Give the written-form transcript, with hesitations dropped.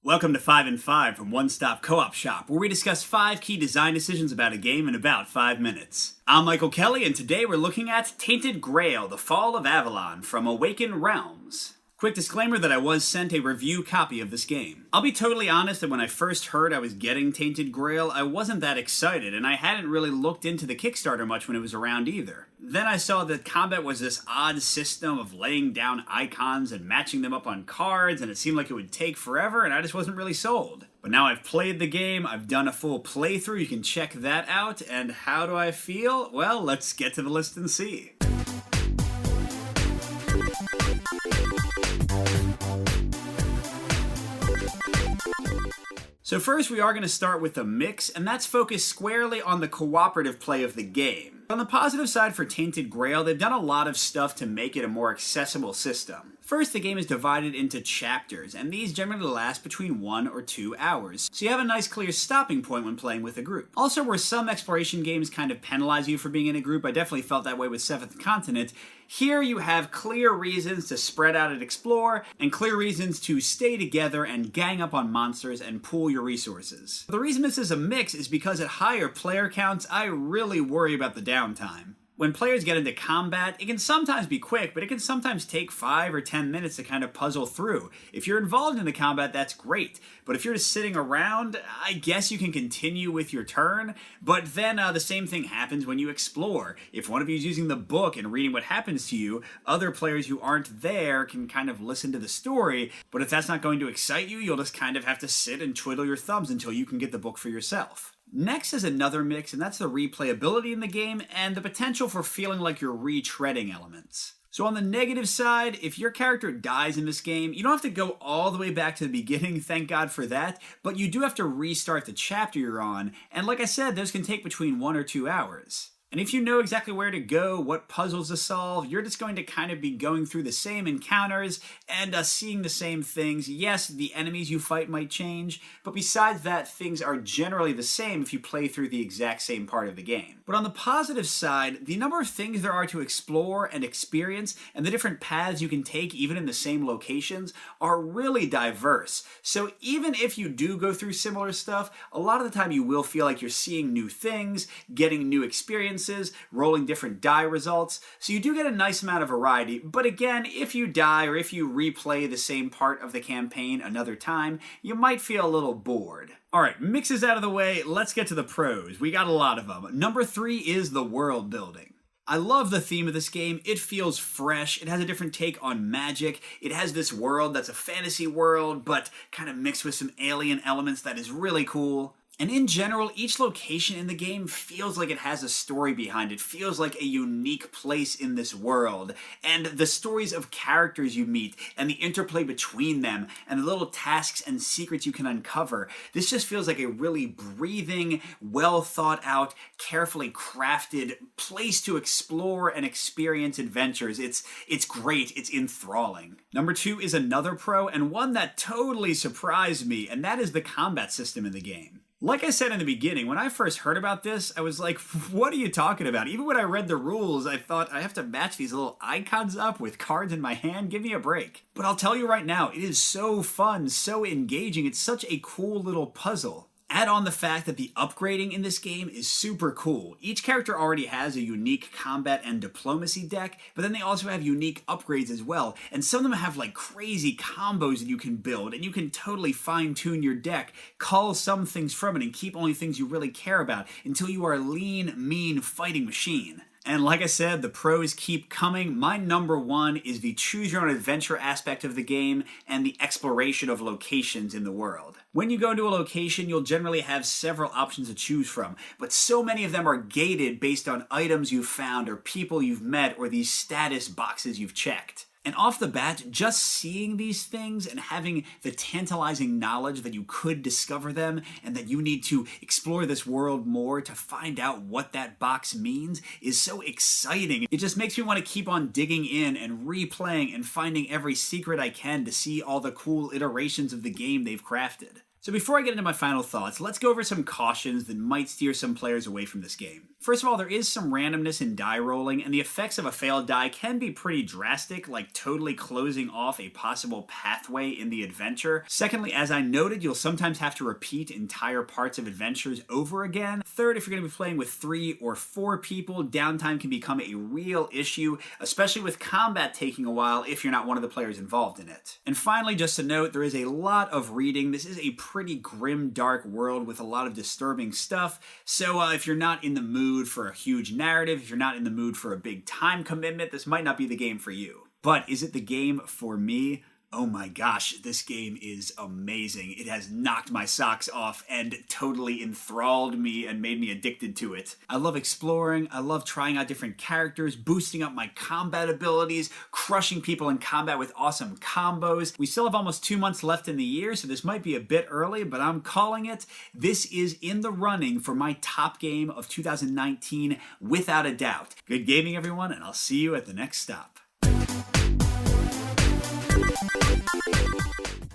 Welcome to 5 and 5 from One Stop Co-op Shop, where we discuss 5 key design decisions about a game in about 5 minutes. I'm Michael Kelly, and today we're looking at Tainted Grail, The Fall of Avalon from Awakened Realms. Quick disclaimer that I was sent a review copy of this game. I'll be totally honest that when I first heard I was getting Tainted Grail, I wasn't that excited, and I hadn't really looked into the Kickstarter much when it was around either. Then I saw that combat was this odd system of laying down icons and matching them up on cards, and it seemed like it would take forever, and I just wasn't really sold. But now I've played the game, I've done a full playthrough, you can check that out, and how do I feel? Well, let's get to the list and see. So first we are going to start with the mix, and that's focused squarely on the cooperative play of the game. On the positive side for Tainted Grail, they've done a lot of stuff to make it a more accessible system. First, the game is divided into chapters, and these generally last between 1 or 2 hours, so you have a nice clear stopping point when playing with a group. Also, where some exploration games kind of penalize you for being in a group, I definitely felt that way with Seventh Continent, here you have clear reasons to spread out and explore, and clear reasons to stay together and gang up on monsters and pool your resources. The reason this is a mix is because at higher player counts, I really worry about the downtime. When players get into combat, it can sometimes be quick, but it can sometimes take 5 or 10 minutes to kind of puzzle through. If you're involved in the combat, that's great. But if you're just sitting around, I guess you can continue with your turn, but then the same thing happens when you explore. If one of you is using the book and reading what happens to you, other players who aren't there can kind of listen to the story, but if that's not going to excite you, you'll just kind of have to sit and twiddle your thumbs until you can get the book for yourself. Next is another mix, and that's the replayability in the game and the potential for feeling like you're retreading elements. So on the negative side, if your character dies in this game, you don't have to go all the way back to the beginning, thank God for that, but you do have to restart the chapter you're on, and like I said, those can take between 1 or 2 hours. And if you know exactly where to go, what puzzles to solve, you're just going to kind of be going through the same encounters and seeing the same things. Yes, the enemies you fight might change, but besides that, things are generally the same if you play through the exact same part of the game. But on the positive side, the number of things there are to explore and experience and the different paths you can take even in the same locations are really diverse. So even if you do go through similar stuff, a lot of the time you will feel like you're seeing new things, getting new experiences, rolling different die results, so you do get a nice amount of variety, but again, if you die or if you replay the same part of the campaign another time, you might feel a little bored. Alright, mixes out of the way, let's get to the pros. We got a lot of them. Number 3 is the world building. I love the theme of this game. It feels fresh. It has a different take on magic. It has this world that's a fantasy world, but kind of mixed with some alien elements that is really cool. And in general, each location in the game feels like it has a story behind it, feels like a unique place in this world. And the stories of characters you meet, and the interplay between them, and the little tasks and secrets you can uncover, this just feels like a really breathing, well thought out, carefully crafted place to explore and experience adventures. It's great, it's enthralling. Number 2 is another pro, and one that totally surprised me, and that is the combat system in the game. Like I said in the beginning, when I first heard about this, I was like, what are you talking about? Even when I read the rules, I thought, I have to match these little icons up with cards in my hand? Give me a break. But I'll tell you right now, it is so fun, so engaging, it's such a cool little puzzle. Add on the fact that the upgrading in this game is super cool. Each character already has a unique combat and diplomacy deck, but then they also have unique upgrades as well, and some of them have like crazy combos that you can build, and you can totally fine-tune your deck, cull some things from it, and keep only things you really care about until you are a lean, mean fighting machine. And like I said, the pros keep coming. My number 1 is the choose-your-own-adventure aspect of the game and the exploration of locations in the world. When you go into a location, you'll generally have several options to choose from, but so many of them are gated based on items you've found or people you've met or these status boxes you've checked. And off the bat, just seeing these things and having the tantalizing knowledge that you could discover them and that you need to explore this world more to find out what that box means is so exciting. It just makes me want to keep on digging in and replaying and finding every secret I can to see all the cool iterations of the game they've crafted. So before I get into my final thoughts, let's go over some cautions that might steer some players away from this game. First of all, there is some randomness in die rolling, and the effects of a failed die can be pretty drastic, like totally closing off a possible pathway in the adventure. Secondly, as I noted, you'll sometimes have to repeat entire parts of adventures over again. Third, if you're going to be playing with 3 or 4 people, downtime can become a real issue, especially with combat taking a while if you're not one of the players involved in it. And finally, just to note, there is a lot of reading. This is a pretty grim, dark world with a lot of disturbing stuff, so if you're not in the mood for a huge narrative, if you're not in the mood for a big time commitment, this might not be the game for you. But is it the game for me? Oh my gosh, this game is amazing. It has knocked my socks off and totally enthralled me and made me addicted to it. I love exploring, I love trying out different characters, boosting up my combat abilities, crushing people in combat with awesome combos. We still have almost 2 months left in the year, so this might be a bit early, but I'm calling it. This is in the running for my top game of 2019 without a doubt. Good gaming, everyone, and I'll see you at the next stop.